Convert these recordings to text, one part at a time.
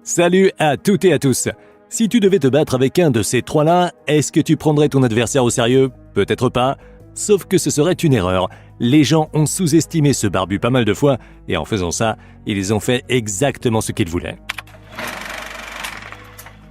Salut à toutes et à tous. Si tu devais te battre avec un de ces trois-là, est-ce que tu prendrais ton adversaire au sérieux? Peut-être pas. Sauf que ce serait une erreur. Les gens ont sous-estimé ce barbu pas mal de fois et en faisant ça, ils ont fait exactement ce qu'ils voulaient.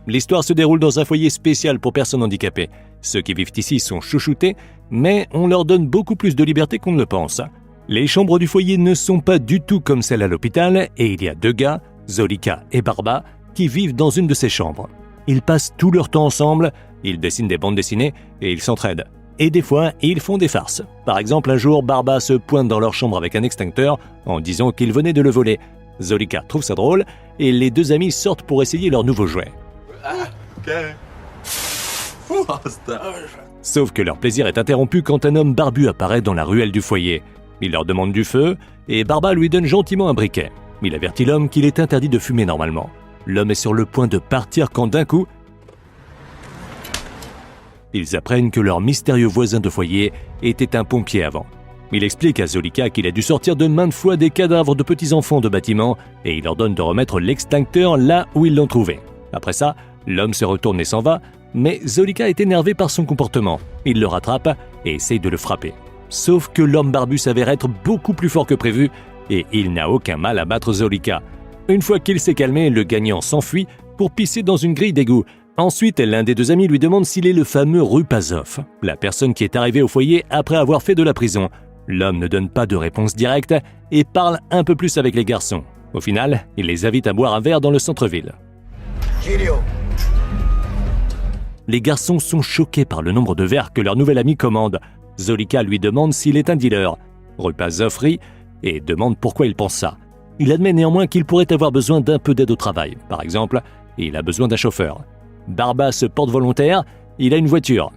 L'histoire se déroule dans un foyer spécial pour personnes handicapées. Ceux qui vivent ici sont chouchoutés, mais on leur donne beaucoup plus de liberté qu'on ne le pense. Les chambres du foyer ne sont pas du tout comme celles à l'hôpital et il y a deux gars, Zolika et Barba, qui vivent dans une de ces chambres. Ils passent tout leur temps ensemble, ils dessinent des bandes dessinées et ils s'entraident. Et des fois, ils font des farces. Par exemple, un jour, Barba se pointe dans leur chambre avec un extincteur en disant qu'il venait de le voler. Zolika trouve ça drôle et les deux amis sortent pour essayer leur nouveau jouet. Sauf que leur plaisir est interrompu quand un homme barbu apparaît dans la ruelle du foyer. Il leur demande du feu et Barba lui donne gentiment un briquet. Il avertit l'homme qu'il est interdit de fumer normalement. L'homme est sur le point de partir quand d'un coup, ils apprennent que leur mystérieux voisin de foyer était un pompier avant. Il explique à Zolika qu'il a dû sortir de maintes fois des cadavres de petits-enfants de bâtiments et il leur donne de remettre l'extincteur là où ils l'ont trouvé. Après ça, l'homme se retourne et s'en va, mais Zolika est énervé par son comportement. Il le rattrape et essaye de le frapper. Sauf que l'homme barbu s'avère être beaucoup plus fort que prévu et il n'a aucun mal à battre Zolika. Une fois qu'il s'est calmé, le gagnant s'enfuit pour pisser dans une grille d'égout. Ensuite, l'un des deux amis lui demande s'il est le fameux Rupazov, la personne qui est arrivée au foyer après avoir fait de la prison. L'homme ne donne pas de réponse directe et parle un peu plus avec les garçons. Au final, il les invite à boire un verre dans le centre-ville. Les garçons sont choqués par le nombre de verres que leur nouvel ami commande. Zolika lui demande s'il est un dealer. Rupazov rit et demande pourquoi il pense ça. Il admet néanmoins qu'il pourrait avoir besoin d'un peu d'aide au travail. Par exemple, il a besoin d'un chauffeur. Barba se porte volontaire, il a une voiture.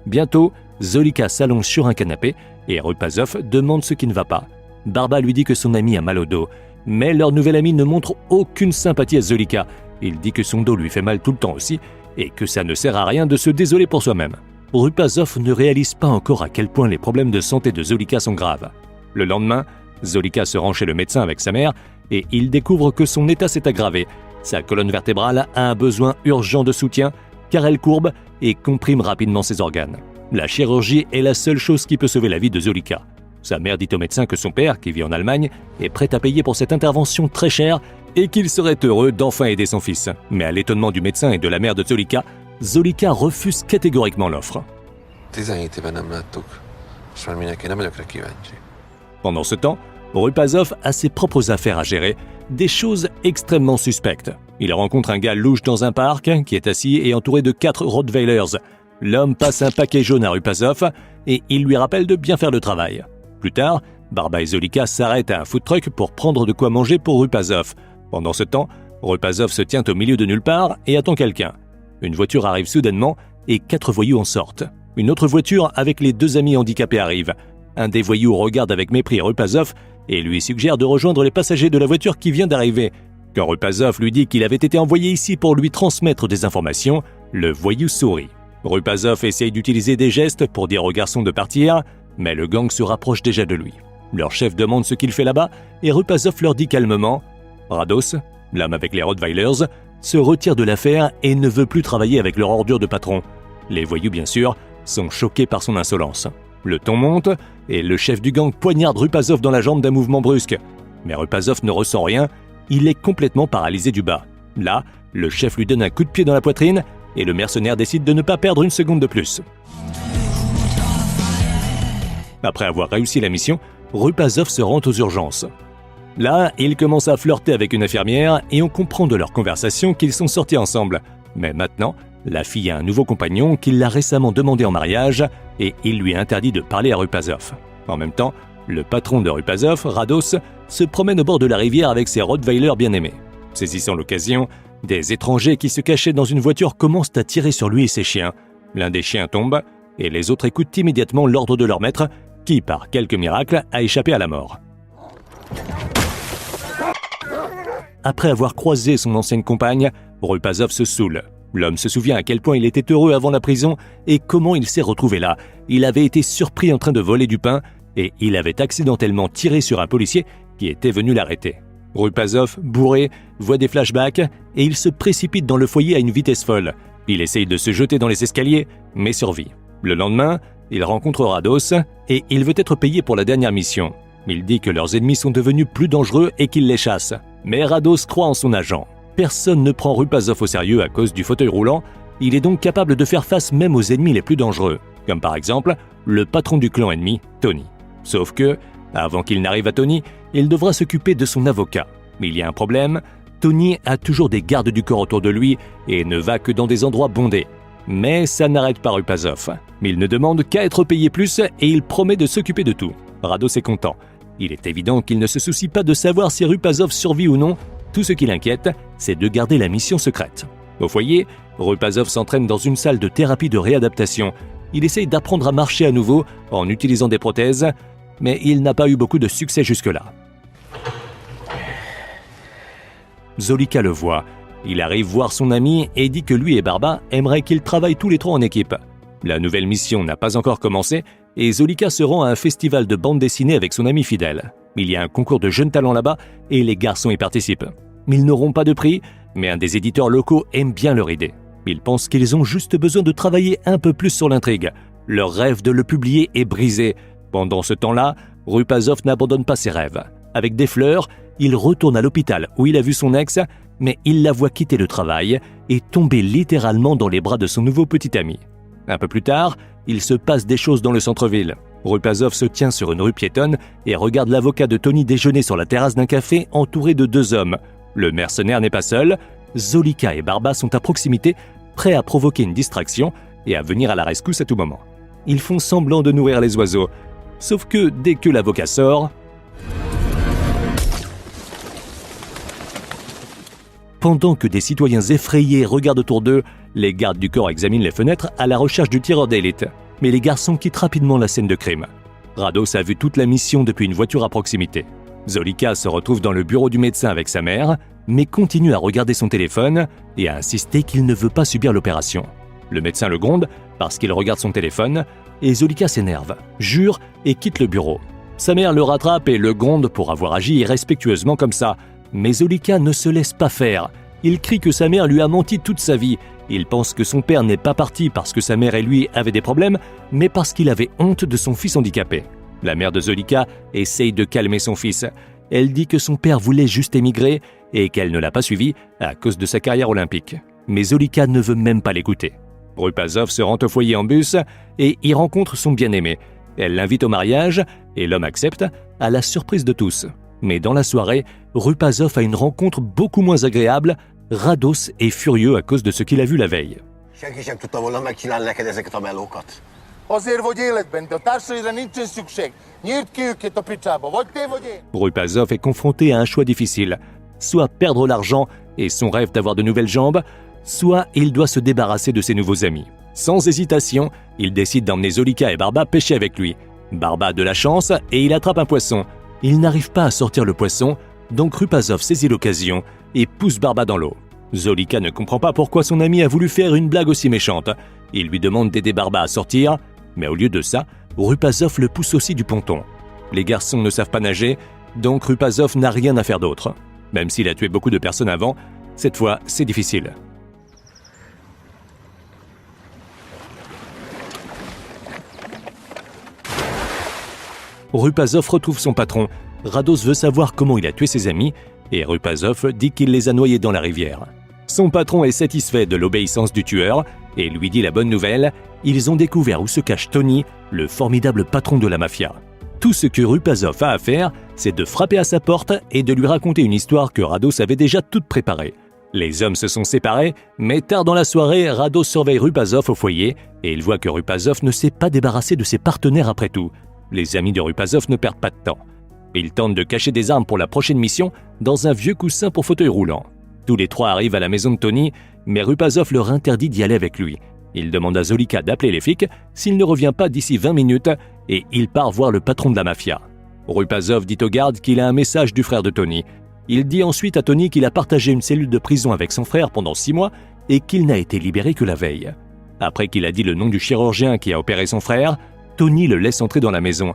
Bientôt, Zolika s'allonge sur un canapé et Rupazov demande ce qui ne va pas. Barba lui dit que son ami a mal au dos, mais leur nouvel ami ne montre aucune sympathie à Zolika. Il dit que son dos lui fait mal tout le temps aussi et que ça ne sert à rien de se désoler pour soi-même. Rupazov ne réalise pas encore à quel point les problèmes de santé de Zolika sont graves. Le lendemain, Zolika se rend chez le médecin avec sa mère et il découvre que son état s'est aggravé. Sa colonne vertébrale a un besoin urgent de soutien car elle courbe et comprime rapidement ses organes. La chirurgie est la seule chose qui peut sauver la vie de Zolika. Sa mère dit au médecin que son père, qui vit en Allemagne, est prêt à payer pour cette intervention très chère et qu'il serait heureux d'enfin aider son fils. Mais à l'étonnement du médecin et de la mère de Zolika, Zolika refuse catégoriquement l'offre. Pendant ce temps, Rupazov a ses propres affaires à gérer, des choses extrêmement suspectes. Il rencontre un gars louche dans un parc qui est assis et entouré de 4 Rottweilers. L'homme passe un paquet jaune à Rupazov et il lui rappelle de bien faire le travail. Plus tard, Barba et Zolika s'arrêtent à un food truck pour prendre de quoi manger pour Rupazov. Pendant ce temps, Rupazov se tient au milieu de nulle part et attend quelqu'un. Une voiture arrive soudainement et 4 voyous en sortent. Une autre voiture avec les 2 amis handicapés arrive. Un des voyous regarde avec mépris Rupazov et lui suggère de rejoindre les passagers de la voiture qui vient d'arriver. Quand Rupazov lui dit qu'il avait été envoyé ici pour lui transmettre des informations, le voyou sourit. Rupazov essaye d'utiliser des gestes pour dire aux garçons de partir, mais le gang se rapproche déjà de lui. Leur chef demande ce qu'il fait là-bas et Rupazov leur dit calmement « Rados, l'homme avec les Rottweilers, se retire de l'affaire et ne veut plus travailler avec leur ordure de patron. » Les voyous, bien sûr, sont choqués par son insolence. Le ton monte et le chef du gang poignarde Rupazov dans la jambe d'un mouvement brusque. Mais Rupazov ne ressent rien, il est complètement paralysé du bas. Là, le chef lui donne un coup de pied dans la poitrine et le mercenaire décide de ne pas perdre une seconde de plus. Après avoir réussi la mission, Rupazov se rend aux urgences. Là, il commence à flirter avec une infirmière et on comprend de leur conversation qu'ils sont sortis ensemble. Mais maintenant, la fille a un nouveau compagnon qui l'a récemment demandé en mariage et il lui interdit de parler à Rupazov. En même temps, le patron de Rupazov, Rados, se promène au bord de la rivière avec ses Rottweilers bien-aimés. Saisissant l'occasion, des étrangers qui se cachaient dans une voiture commencent à tirer sur lui et ses chiens. L'un des chiens tombe et les autres écoutent immédiatement l'ordre de leur maître qui, par quelque miracle, a échappé à la mort. Après avoir croisé son ancienne compagne, Rupazov se saoule. L'homme se souvient à quel point il était heureux avant la prison et comment il s'est retrouvé là. Il avait été surpris en train de voler du pain et il avait accidentellement tiré sur un policier qui était venu l'arrêter. Rupasov, bourré, voit des flashbacks et il se précipite dans le foyer à une vitesse folle. Il essaye de se jeter dans les escaliers, mais survit. Le lendemain, il rencontre Rados et il veut être payé pour la dernière mission. Il dit que leurs ennemis sont devenus plus dangereux et qu'il les chasse. Mais Rados croit en son agent. Personne ne prend Rupasov au sérieux à cause du fauteuil roulant. Il est donc capable de faire face même aux ennemis les plus dangereux, comme par exemple le patron du clan ennemi, Tony. Sauf que, avant qu'il n'arrive à Tony, il devra s'occuper de son avocat. Mais il y a un problème, Tony a toujours des gardes du corps autour de lui et ne va que dans des endroits bondés. Mais ça n'arrête pas Rupasov. Mais il ne demande qu'à être payé plus et il promet de s'occuper de tout. Rados est content. Il est évident qu'il ne se soucie pas de savoir si Rupasov survit ou non. Tout ce qui l'inquiète, c'est de garder la mission secrète. Au foyer, Rupasov s'entraîne dans une salle de thérapie de réadaptation. Il essaye d'apprendre à marcher à nouveau en utilisant des prothèses, mais il n'a pas eu beaucoup de succès jusque-là. Zolika le voit. Il arrive voir son ami et dit que lui et Barba aimeraient qu'ils travaillent tous les trois en équipe. La nouvelle mission n'a pas encore commencé et Zolika se rend à un festival de bande dessinée avec son ami fidèle. Il y a un concours de jeunes talents là-bas et les garçons y participent. Ils n'auront pas de prix, mais un des éditeurs locaux aime bien leur idée. Ils pensent qu'ils ont juste besoin de travailler un peu plus sur l'intrigue. Leur rêve de le publier est brisé. Pendant ce temps-là, Rupasov n'abandonne pas ses rêves. Avec des fleurs, il retourne à l'hôpital où il a vu son ex, mais il la voit quitter le travail et tomber littéralement dans les bras de son nouveau petit ami. Un peu plus tard, il se passe des choses dans le centre-ville. Rupasov se tient sur une rue piétonne et regarde l'avocat de Tony déjeuner sur la terrasse d'un café entouré de deux hommes. Le mercenaire n'est pas seul. Zolika et Barba sont à proximité, prêts à provoquer une distraction et à venir à la rescousse à tout moment. Ils font semblant de nourrir les oiseaux. Sauf que dès que l'avocat sort, pendant que des citoyens effrayés regardent autour d'eux, les gardes du corps examinent les fenêtres à la recherche du tireur d'élite. Mais les garçons quittent rapidement la scène de crime. Rados a vu toute la mission depuis une voiture à proximité. Zolika se retrouve dans le bureau du médecin avec sa mère, mais continue à regarder son téléphone et à insister qu'il ne veut pas subir l'opération. Le médecin le gronde parce qu'il regarde son téléphone et Zolika s'énerve, jure et quitte le bureau. Sa mère le rattrape et le gronde pour avoir agi irrespectueusement comme ça. Mais Zolika ne se laisse pas faire. Il crie que sa mère lui a menti toute sa vie. Il pense que son père n'est pas parti parce que sa mère et lui avaient des problèmes, mais parce qu'il avait honte de son fils handicapé. La mère de Zolika essaye de calmer son fils. Elle dit que son père voulait juste émigrer et qu'elle ne l'a pas suivi à cause de sa carrière olympique. Mais Zolika ne veut même pas l'écouter. Rupasov se rend au foyer en bus et y rencontre son bien-aimé. Elle l'invite au mariage et l'homme accepte, à la surprise de tous. Mais dans la soirée, Rupasov a une rencontre beaucoup moins agréable. Rados est furieux à cause de ce qu'il a vu la veille. Senki sem tudta volna megcsinálni neked ezeket a melókat. Azért vagy életben, de a társaidra nincsen szükség. Nyírd ki őket a picsába, vagy te vagy én. Rupasov est confronté à un choix difficile. Soit perdre l'argent et son rêve d'avoir de nouvelles jambes, soit il doit se débarrasser de ses nouveaux amis. Sans hésitation, il décide d'emmener Zolika et Barba pêcher avec lui. Barba a de la chance et il attrape un poisson. Il n'arrive pas à sortir le poisson, donc Rupasov saisit l'occasion et pousse Barba dans l'eau. Zolika ne comprend pas pourquoi son ami a voulu faire une blague aussi méchante. Il lui demande d'aider Barba à sortir, mais au lieu de ça, Rupasov le pousse aussi du ponton. Les garçons ne savent pas nager, donc Rupasov n'a rien à faire d'autre. Même s'il a tué beaucoup de personnes avant, cette fois, c'est difficile. Rupasov retrouve son patron. Rados veut savoir comment il a tué ses amis et Rupasov dit qu'il les a noyés dans la rivière. Son patron est satisfait de l'obéissance du tueur et lui dit la bonne nouvelle, ils ont découvert où se cache Tony, le formidable patron de la mafia. Tout ce que Rupasov a à faire, c'est de frapper à sa porte et de lui raconter une histoire que Rados avait déjà toute préparée. Les hommes se sont séparés, mais tard dans la soirée, Rados surveille Rupasov au foyer et il voit que Rupasov ne s'est pas débarrassé de ses partenaires après tout. Les amis de Rupasov ne perdent pas de temps. Ils tentent de cacher des armes pour la prochaine mission dans un vieux coussin pour fauteuil roulant. Tous les trois arrivent à la maison de Tony, mais Rupasov leur interdit d'y aller avec lui. Il demande à Zolika d'appeler les flics s'il ne revient pas d'ici 20 minutes et il part voir le patron de la mafia. Rupasov dit aux gardes qu'il a un message du frère de Tony. Il dit ensuite à Tony qu'il a partagé une cellule de prison avec son frère pendant 6 mois et qu'il n'a été libéré que la veille. Après qu'il a dit le nom du chirurgien qui a opéré son frère, Tony le laisse entrer dans la maison.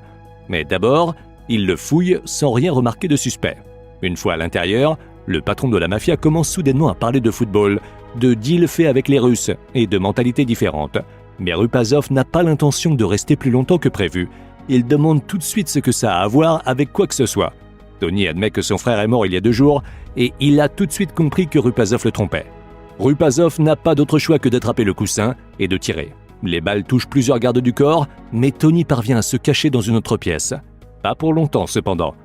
Mais d'abord, il le fouille sans rien remarquer de suspect. Une fois à l'intérieur, le patron de la mafia commence soudainement à parler de football, de deals faits avec les Russes et de mentalités différentes. Mais Rupasov n'a pas l'intention de rester plus longtemps que prévu. Il demande tout de suite ce que ça a à voir avec quoi que ce soit. Tony admet que son frère est mort il y a 2 jours et il a tout de suite compris que Rupasov le trompait. Rupasov n'a pas d'autre choix que d'attraper le coussin et de tirer. Les balles touchent plusieurs gardes du corps, mais Tony parvient à se cacher dans une autre pièce. Pas pour longtemps cependant.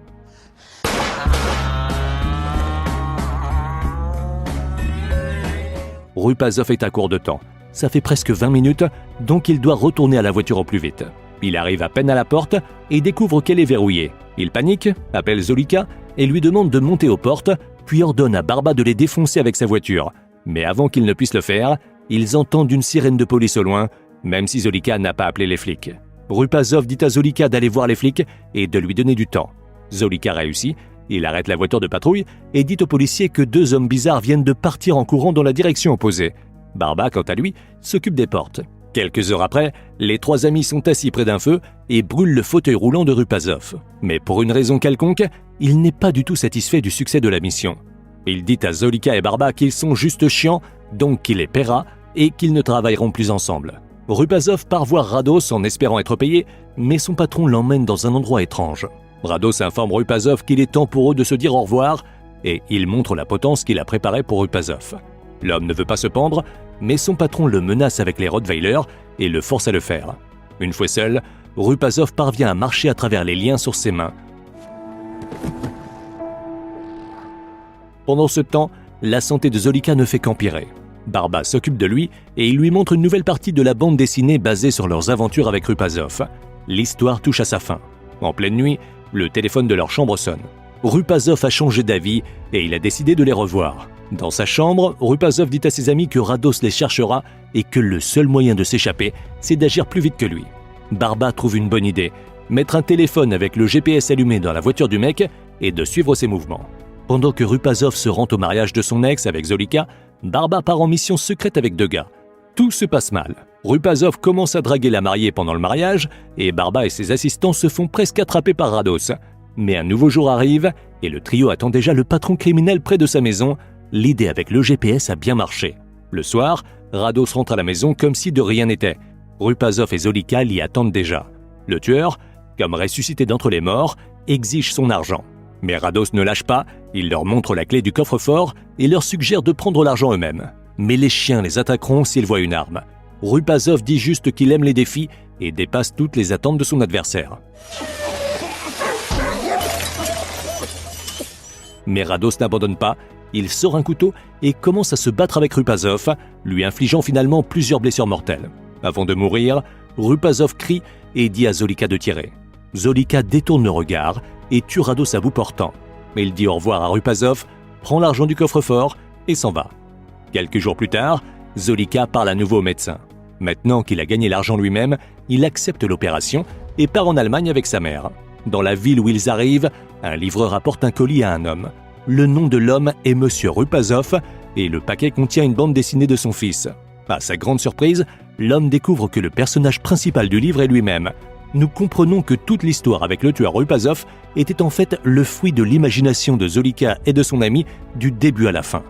Rupasov est à court de temps. Ça fait presque 20 minutes, donc il doit retourner à la voiture au plus vite. Il arrive à peine à la porte et découvre qu'elle est verrouillée. Il panique, appelle Zolika et lui demande de monter aux portes, puis ordonne à Barba de les défoncer avec sa voiture. Mais avant qu'il ne puisse le faire, ils entendent une sirène de police au loin, même si Zolika n'a pas appelé les flics. Rupasov dit à Zolika d'aller voir les flics et de lui donner du temps. Zolika réussit, il arrête la voiture de patrouille et dit aux policiers que 2 hommes bizarres viennent de partir en courant dans la direction opposée. Barba, quant à lui, s'occupe des portes. Quelques heures après, les 3 amis sont assis près d'un feu et brûlent le fauteuil roulant de Rupasov. Mais pour une raison quelconque, il n'est pas du tout satisfait du succès de la mission. Il dit à Zolika et Barba qu'ils sont juste chiants, donc qu'il les paiera et qu'ils ne travailleront plus ensemble. Rupasov part voir Rados en espérant être payé, mais son patron l'emmène dans un endroit étrange. Rados informe Rupasov qu'il est temps pour eux de se dire au revoir et il montre la potence qu'il a préparée pour Rupasov. L'homme ne veut pas se pendre, mais son patron le menace avec les Rottweilers et le force à le faire. Une fois seul, Rupasov parvient à marcher à travers les liens sur ses mains. Pendant ce temps, la santé de Zolika ne fait qu'empirer. Barba s'occupe de lui et il lui montre une nouvelle partie de la bande dessinée basée sur leurs aventures avec Rupasov. L'histoire touche à sa fin. En pleine nuit, le téléphone de leur chambre sonne. Rupasov a changé d'avis et il a décidé de les revoir. Dans sa chambre, Rupasov dit à ses amis que Rados les cherchera et que le seul moyen de s'échapper, c'est d'agir plus vite que lui. Barba trouve une bonne idée, mettre un téléphone avec le GPS allumé dans la voiture du mec et de suivre ses mouvements. Pendant que Rupasov se rend au mariage de son ex avec Zolika, Barba part en mission secrète avec 2 gars. Tout se passe mal. Rupasov commence à draguer la mariée pendant le mariage et Barba et ses assistants se font presque attraper par Rados. Mais un nouveau jour arrive et le trio attend déjà le patron criminel près de sa maison. L'idée avec le GPS a bien marché. Le soir, Rados rentre à la maison comme si de rien n'était. Rupasov et Zolika l'y attendent déjà. Le tueur, comme ressuscité d'entre les morts, exige son argent. Mais Rados ne lâche pas, il leur montre la clé du coffre-fort et leur suggère de prendre l'argent eux-mêmes. Mais les chiens les attaqueront s'ils voient une arme. Rupasov dit juste qu'il aime les défis et dépasse toutes les attentes de son adversaire. Mais Rados n'abandonne pas, il sort un couteau et commence à se battre avec Rupasov, lui infligeant finalement plusieurs blessures mortelles. Avant de mourir, Rupasov crie et dit à Zolika de tirer. Zolika détourne le regard et tue Rados à bout portant. Mais il dit au revoir à Rupasov, prend l'argent du coffre-fort et s'en va. Quelques jours plus tard, Zolika parle à nouveau au médecin. Maintenant qu'il a gagné l'argent lui-même, il accepte l'opération et part en Allemagne avec sa mère. Dans la ville où ils arrivent, un livreur apporte un colis à un homme. Le nom de l'homme est Monsieur Rupasov et le paquet contient une bande dessinée de son fils. À sa grande surprise, l'homme découvre que le personnage principal du livre est lui-même. Nous comprenons que toute l'histoire avec le tueur Rupasov était en fait le fruit de l'imagination de Zolika et de son ami du début à la fin.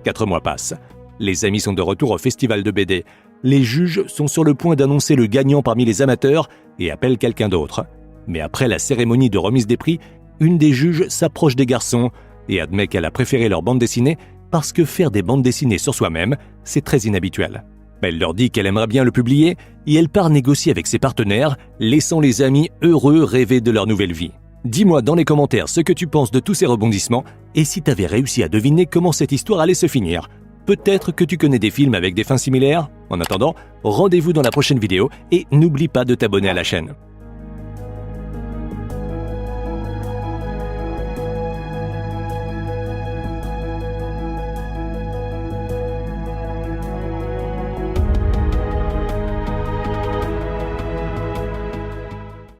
4 mois passent. Les amis sont de retour au festival de BD. Les juges sont sur le point d'annoncer le gagnant parmi les amateurs et appellent quelqu'un d'autre. Mais après la cérémonie de remise des prix, une des juges s'approche des garçons et admet qu'elle a préféré leur bande dessinée parce que faire des bandes dessinées sur soi-même, c'est très inhabituel. Elle leur dit qu'elle aimerait bien le publier et elle part négocier avec ses partenaires, laissant les amis heureux rêver de leur nouvelle vie. Dis-moi dans les commentaires ce que tu penses de tous ces rebondissements et si tu avais réussi à deviner comment cette histoire allait se finir. Peut-être que tu connais des films avec des fins similaires. En attendant, rendez-vous dans la prochaine vidéo et n'oublie pas de t'abonner à la chaîne.